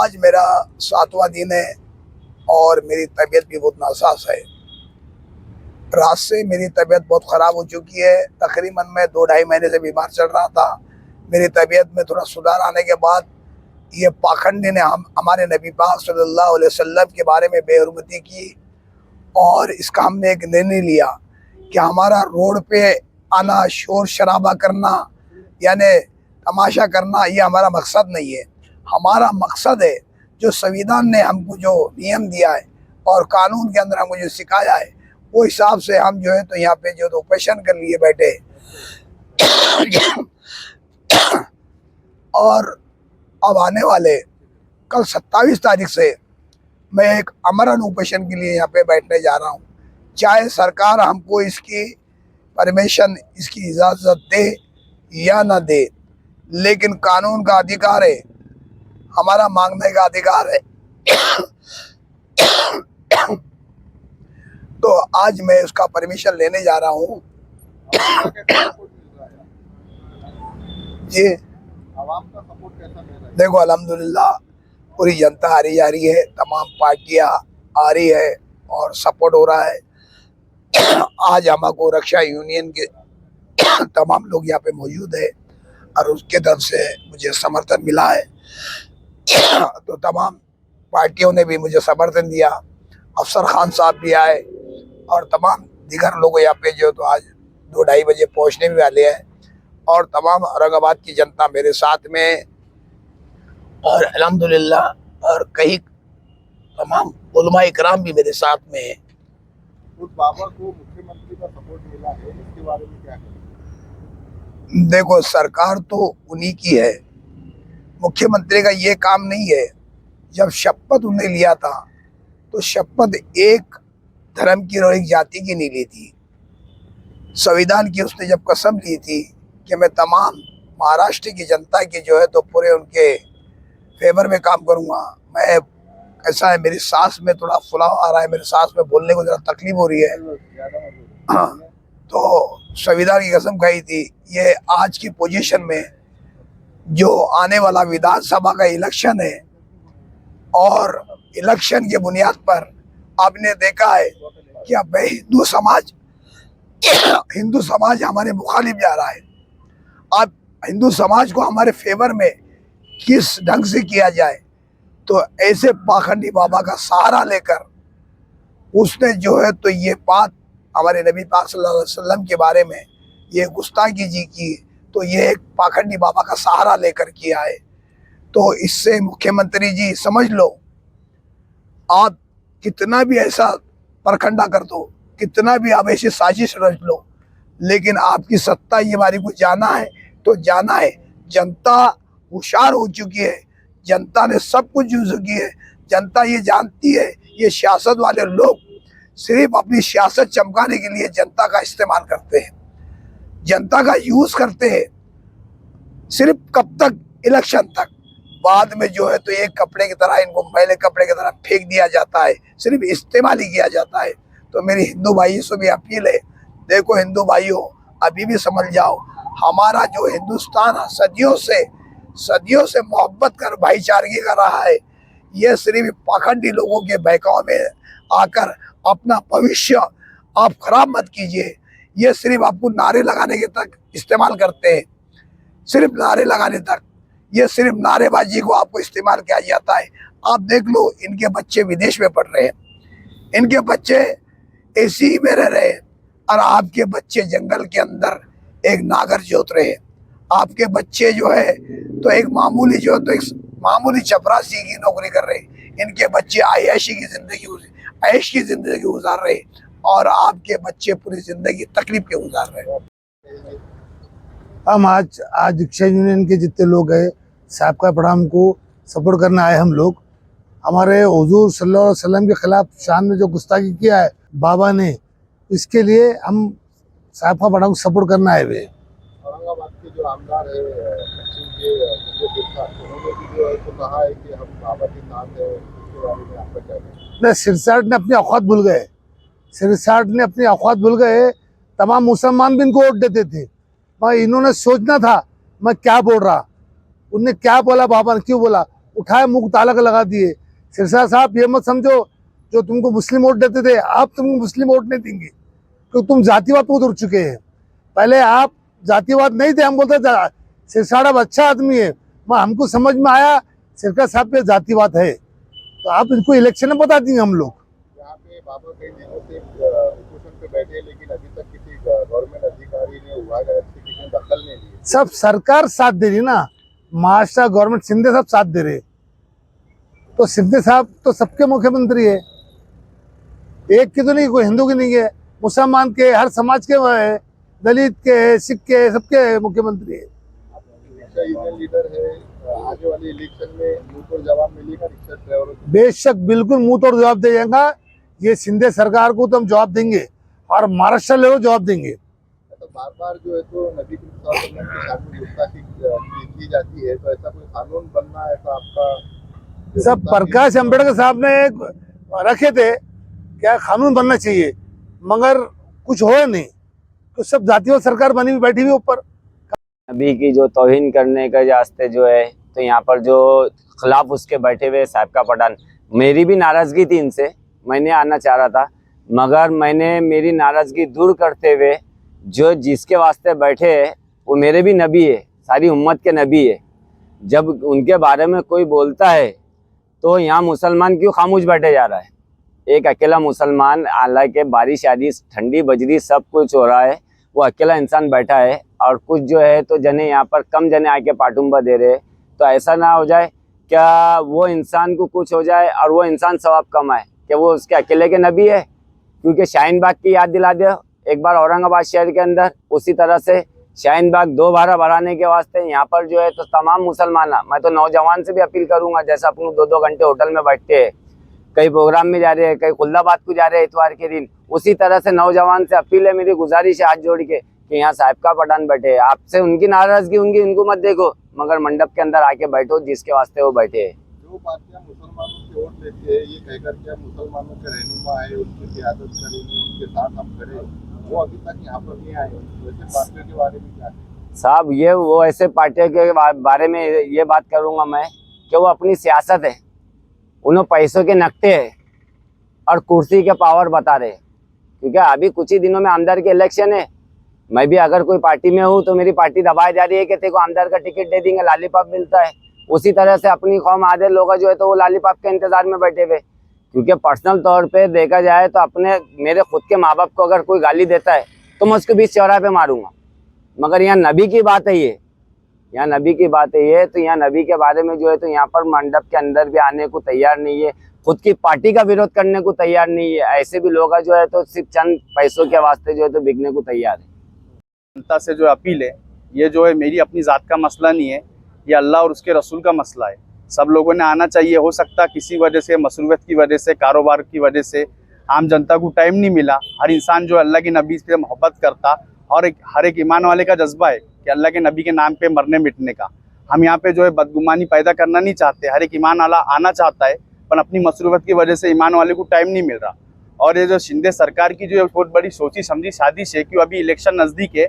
आज मेरा 7वां दिन है और मेरी तबीयत भी बहुत नासाज है। रात से मेरी तबीयत बहुत ख़राब हो चुकी है। तकरीबन मैं 2-2.5 महीने से बीमार चल रहा था। मेरी तबीयत में थोड़ा सुधार आने के बाद ये पाखंडी ने हमारे नबी पाक सल्लल्लाहु अलैहि वसल्लम के बारे में बेहुरमती की और इसका हमने एक निर्णय लिया कि हमारा रोड पे आना, शोर शराबा करना यानी तमाशा करना ये हमारा मकसद नहीं है। हमारा मकसद है जो संविधान ने हमको जो नियम दिया है और कानून के अंदर हमको जो सिखाया है वो हिसाब से हम जो है तो यहाँ पे जो ऑपरेशन कर लिए बैठे और अब आने वाले कल 27 तारीख से मैं एक अमरन ऑपरेशन के लिए यहाँ पे बैठने जा रहा हूँ। चाहे सरकार हमको इसकी परमिशन, इसकी इजाज़त दे या ना दे, लेकिन कानून का अधिकार है, हमारा मांगने का अधिकार है। तो आज मैं उसका परमिशन लेने जा रहा हूँ। जी, आवाम का सपोर्ट कैसा मिल रहा है? देखो अल्हम्दुलिल्लाह पूरी जनता आ रही जा रही है, तमाम पार्टियां आ रही है और सपोर्ट हो रहा है। आज हमको रक्षा यूनियन के तमाम लोग यहाँ पे मौजूद है और उसके तरफ से मुझे समर्थन मिला है। तो तमाम पार्टियों ने भी मुझे समर्थन दिया। अफसर खान साहब भी आए और तमाम दीगर लोग यहाँ पे जो तो आज 2-2.5 बजे पहुँचने भी वाले हैं और तमाम औरंगाबाद की जनता मेरे साथ में और अल्हम्दुलिल्लाह और कई तमाम उलमा इकराम भी मेरे साथ में है। उस बाबा को मुख्यमंत्री का सपोर्ट मिला है, इसके बारे में क्या कहेंगे? देखो सरकार तो उन्हीं की है, मुख्यमंत्री का ये काम नहीं है। जब शपथ उन्हें लिया था तो शपथ एक धर्म की और एक जाति की नहीं ली थी। संविधान की उसने जब कसम ली थी कि मैं तमाम महाराष्ट्र की जनता की जो है तो पूरे उनके फेवर में काम करूंगा। मैं ऐसा है, मेरी सांस में थोड़ा फुलाव आ रहा है, मेरी सांस में बोलने को जरा तकलीफ हो रही है। हाँ, तो संविधान की कसम खाई थी। ये आज की पोजीशन में जो आने वाला विधानसभा का इलेक्शन है और इलेक्शन के बुनियाद पर आपने देखा है कि अब हिंदू समाज हमारे मुखालिफ जा रहा है। अब हिंदू समाज को हमारे फेवर में किस ढंग से किया जाए, तो ऐसे पाखंडी बाबा का सहारा लेकर उसने जो है तो ये बात हमारे नबी पाक सल्लल्लाहु अलैहि वसल्लम के बारे में ये गुस्ताखी जी की, तो ये एक पाखंडी बाबा का सहारा लेकर किया है। तो इससे मुख्यमंत्री जी समझ लो, आप कितना भी ऐसा परखंडा कर दो, कितना भी आप ऐसी साजिश रच लो, लेकिन आपकी सत्ता ये बारी को जाना है तो जाना है। जनता होशियार हो चुकी है, जनता ने सब कुछ यूज की है। जनता ये जानती है ये सियासत वाले लोग सिर्फ अपनी सियासत चमकाने के लिए जनता का इस्तेमाल करते हैं, जनता का यूज करते हैं सिर्फ कब तक, इलेक्शन तक। बाद में जो है तो एक कपड़े की तरह इनको मैले कपड़े की तरह फेंक दिया जाता है, सिर्फ इस्तेमाल ही किया जाता है। तो मेरी हिंदू भाइयों से भी अपील है, देखो हिंदू भाइयों अभी भी समझ जाओ, हमारा जो हिंदुस्तान सदियों से मोहब्बत कर भाईचारगी कर रहा है, ये सिर्फ पाखंडी लोगों के बहकाव में आकर अपना भविष्य आप खराब मत कीजिए। ये सिर्फ आपको नारे लगाने के तक इस्तेमाल करते हैं, सिर्फ नारे लगाने तक, ये सिर्फ नारेबाजी को आपको इस्तेमाल किया जाता है। आप देख लो, इनके बच्चे विदेश में पढ़ रहे हैं, इनके बच्चे एसी में रह रहे हैं और आपके बच्चे जंगल के अंदर एक नागर जोत रहे हैं। आपके बच्चे जो है तो एक मामूली जो है तो एक मामूली चपरासी की नौकरी कर रहे हैं। इनके बच्चे ऐश की जिंदगी गुजार रहे हैं और आपके बच्चे पूरी जिंदगी तकलीफ के गुजार रहे हैं। हम आज रक्षा यूनियन के जितने लोग हैं साहब का प्रोग्राम को सपोर्ट करने आए। हम लोग हमारे हुजूर सल्लल्लाहु अलैहि वसल्लम के खिलाफ शान में जो गुस्ताखी किया है बाबा ने, इसके लिए हम साहब का प्रोग्राम को सपोर्ट करने आए हुए। औरंगाबाद के जो आमदार है पश्चिम के उन्होंने भी जो है तो कहा है कि हम बाबा के साथ है, इसके बारे में आपका क्या कहना है? सिरसाट ने अपनी औकात भूल गए, सिरसाट ने अपनी औकात भूल गए। तमाम मुसलमान भी इनको वोट देते थे, मगर इन्होंने सोचना था मैं क्या बोल रहा, उनने क्या बोला, बाबा ने क्यों बोला, उठाए मुंह ताला का लगा दिए। सिरसा साहब ये मत समझो जो तुमको मुस्लिम वोट देते थे आप तुमको मुस्लिम वोट नहीं देंगे, क्योंकि तुम जातिवाद को उतर चुके हैं। पहले आप जातिवाद नहीं थे, हम बोलते सिरसाड़ा अच्छा आदमी है, मैं हमको समझ में आया सिरसा साहब पे जातिवाद है, तो आप इनको इलेक्शन में बता देंगे हम लोग। यहाँ पे बाबा कई दिनों से उपोषण पे बैठे, लेकिन अभी तक किसी गवर्नमेंट अधिकारी ने विभाग किसी ने दखल नहीं ली। सब सरकार साथ दे रही ना, महाराष्ट्र गवर्नमेंट शिंदे साहब साथ दे रहे, तो शिंदे साहब तो सबके मुख्यमंत्री है, एक की तो नहीं, कोई हिंदू की नहीं है, मुसलमान के, हर समाज के है, दलित के, सिख के, सबके मुख्यमंत्री है। रिक्शा यूनियन लीडर है, आगे वाले इलेक्शन में मुंह तोड़ जवाब मिलेगा रिक्शा ड्राइवरों को? बेशक बिल्कुल मुंह तोड़ जवाब दे जाएगा, ये शिंदे सरकार को तो हम जवाब देंगे और महाराष्ट्र लेवल जवाब देंगे। तो बार बार जो है तो नबी के शामिल गुस्ताखी की जाती है, तो ऐसा कोई कानून बनना, ऐसा आपका सब प्रकाश अम्बेडकर साहब ने एक रखे थे क्या कानून बनना चाहिए, मगर कुछ हो नहीं, तो सब जातिवाद सरकार बनी हुई बैठी हुई ऊपर। नबी की जो तौहीन करने के रास्ते जो है, तो यहाँ पर जो खिलाफ उसके बैठे हुए साहब का पठान, मेरी भी नाराज़गी थी इनसे, मैंने आना चाह रहा था, मगर मैंने मेरी नाराज़गी दूर करते हुए जो जिसके वास्ते बैठे हैं वो मेरे भी नबी है, सारी उम्मत के नबी है। जब उनके बारे में कोई बोलता है तो यहाँ मुसलमान क्यों खामोश बैठे जा रहा है? एक अकेला मुसलमान, हालांकि बारिश आदि ठंडी बजरी सब कुछ हो रहा है, वो अकेला इंसान बैठा है, और कुछ जो है तो जने यहाँ पर कम जने आके पाटुम्बा दे रहे हैं। तो ऐसा ना हो जाए क्या वो इंसान को कुछ हो जाए और वो इंसान सवाब कमाए, क्या वो उसके अकेले के नबी है? क्योंकि शाहीन बाग की याद दिला दो एक बार औरंगाबाद शहर के अंदर, उसी तरह से शाहीन बाग दोबारा बढ़ाने के वास्ते यहाँ पर जो है तो तमाम मुसलमान, मैं तो नौजवान से भी अपील करूँगा, जैसा अपन 2-2 घंटे होटल में बैठते हैं, कई प्रोग्राम में जा रहे हैं, कई खुल्दाबाद को जा रहे हैं इतवार के दिन, उसी तरह से नौजवान से अपील है, मेरी गुजारिश है हाथ जोड़ के कि यहाँ साहब का पठान बैठे हैं। आपसे उनकी नाराजगी होंगी, उनको मत देखो, मगर मंडप के अंदर आके बैठो जिसके वास्ते वो बैठे हैं। जो पार्टियां मुसलमानों की वोट लेती है ये कहकर के मुसलमानों के रहनुमा है, उनकी क़यादत करेंगे, उनके साथ हम खड़े, वो अभी तक यहाँ पर नहीं आए। वैसे पार्टियों के बारे में क्या साहब, ये वो ऐसे पार्टियों के बारे में ये बात करूँगा मैं कि वो अपनी सियासत है, उन्हें पैसों के नकटे है और कुर्सी के पावर बता रहे, क्योंकि अभी कुछ ही दिनों में आमदार के इलेक्शन है। मैं भी अगर कोई पार्टी में हूँ तो मेरी पार्टी दबाई जा रही है कि तेरे को आमदार का टिकट दे देंगे, लॉलीपॉप मिलता है। उसी तरह से अपनी कौम आधे लोग जो है तो वो लॉलीपॉप के इंतजार में बैठे हुए, क्योंकि पर्सनल तौर पे देखा जाए तो अपने मेरे खुद के माँ बाप को अगर कोई गाली देता है तो मैं उसको बीच चौराहे पे मारूंगा, मगर यहाँ नबी की बात है, ये यहाँ नबी की बात है ये, तो यहाँ नबी के बारे में जो है तो यहाँ पर मंडप के अंदर भी आने को तैयार नहीं है, खुद की पार्टी का विरोध करने को तैयार नहीं है। ऐसे भी लोग जो है तो सिर्फ चंद पैसों के वास्ते जो है तो बिकने को तैयार है। जनता से जो अपील है, ये जो है मेरी अपनी ज़ात का मसला नहीं है, ये अल्लाह और उसके रसूल का मसला है। सब लोगों ने आना चाहिए। हो सकता किसी वजह से, मसरूफियत की वजह से, कारोबार की वजह से आम जनता को टाइम नहीं मिला। हर इंसान जो अल्लाह के नबी से मोहब्बत करता और हर एक ईमान वाले का जज्बा है कि अल्लाह के नबी के नाम पे मरने मिटने का। हम यहाँ पे जो है बदगुमानी पैदा करना नहीं चाहते। हर एक ईमान वाला आना चाहता है, पर अपनी मसरूफियत की वजह से ईमान वाले को टाइम नहीं मिल रहा। और ये जो शिंदे सरकार की जो बहुत बड़ी सोची समझी साजिश है कि अभी इलेक्शन नज़दीक है,